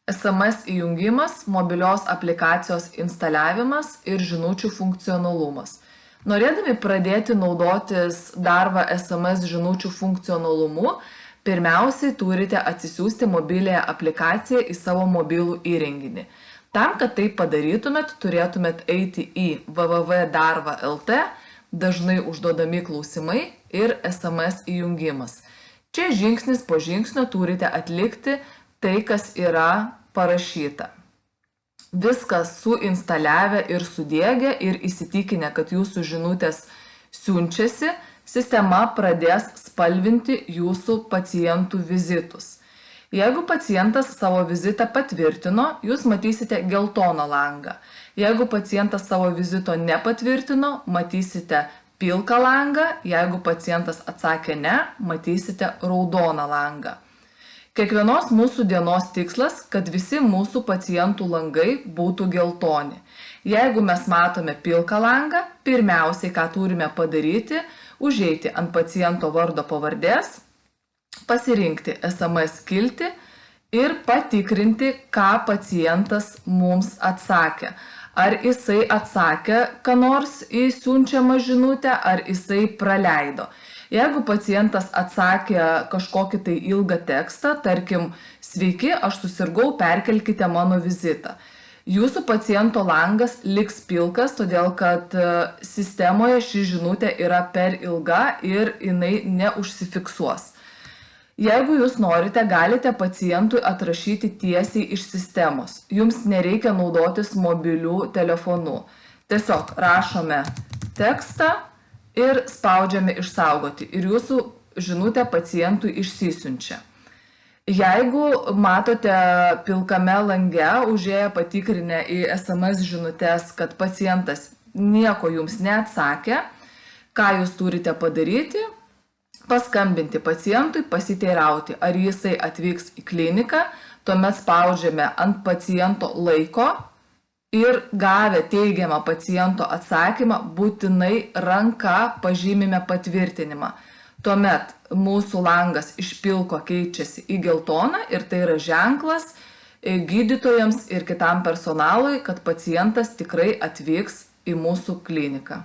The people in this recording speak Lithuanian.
SMS įjungimas, mobilios aplikacijos instaliavimas ir žinučių funkcionalumas. Norėdami pradėti naudotis Darva SMS žinučių funkcionalumu, pirmiausiai turite atsisiųsti mobiliąją aplikaciją į savo mobilų įrenginį. Tam, kad tai padarytumėt, turėtumėt eiti į www.darva.lt, dažnai užduodami klausimai ir SMS įjungimas. Čia žingsnis po žingsnio turite atlikti tai, kas yra parašyta. Viskas suinstaliavę ir sudėgę ir įsitikinę, kad jūsų žinutės siunčiasi, sistema pradės spalvinti jūsų pacientų vizitus. Jeigu pacientas savo vizitą patvirtino, jūs matysite geltoną langą. Jeigu pacientas savo vizito nepatvirtino, matysite pilką langą. Jeigu pacientas atsakė ne, matysite raudoną langą. Kiekvienos mūsų dienos tikslas, kad visi mūsų pacientų langai būtų geltoni. Jeigu mes matome pilką langą, pirmiausiai, ką turime padaryti, užeiti ant paciento vardo pavardės, pasirinkti SMS skiltį ir patikrinti, ką pacientas mums atsakė. Ar jisai atsakė, ką nors į siunčiamą žinutę, ar jisai praleido. Jeigu pacientas atsakė kažkokį tai ilgą tekstą, tarkim, sveiki, aš susirgau, perkelkite mano vizitą. Jūsų paciento langas liks pilkas, todėl kad sistemoje ši žinutė yra per ilga ir jinai neužsifiksuos. Jeigu jūs norite, galite pacientui atrašyti tiesiai iš sistemos. Jums nereikia naudotis mobiliu telefonu. Tiesiog rašome tekstą ir spaudžiame išsaugoti. Ir jūsų žinutė pacientui išsisiunčia. Jeigu matote pilkame lange, užėję patikrinę į SMS žinutės, kad pacientas nieko jums neatsakė, ką jūs turite padaryti? Paskambinti pacientui, pasiteirauti, ar jisai atvyks į kliniką, tuomet spaudžiame ant paciento laiko ir gavę teigiamą paciento atsakymą, būtinai ranka pažymime patvirtinimą. Tuomet mūsų langas iš pilko keičiasi į geltoną ir tai yra ženklas gydytojams ir kitam personalui, kad pacientas tikrai atvyks į mūsų kliniką.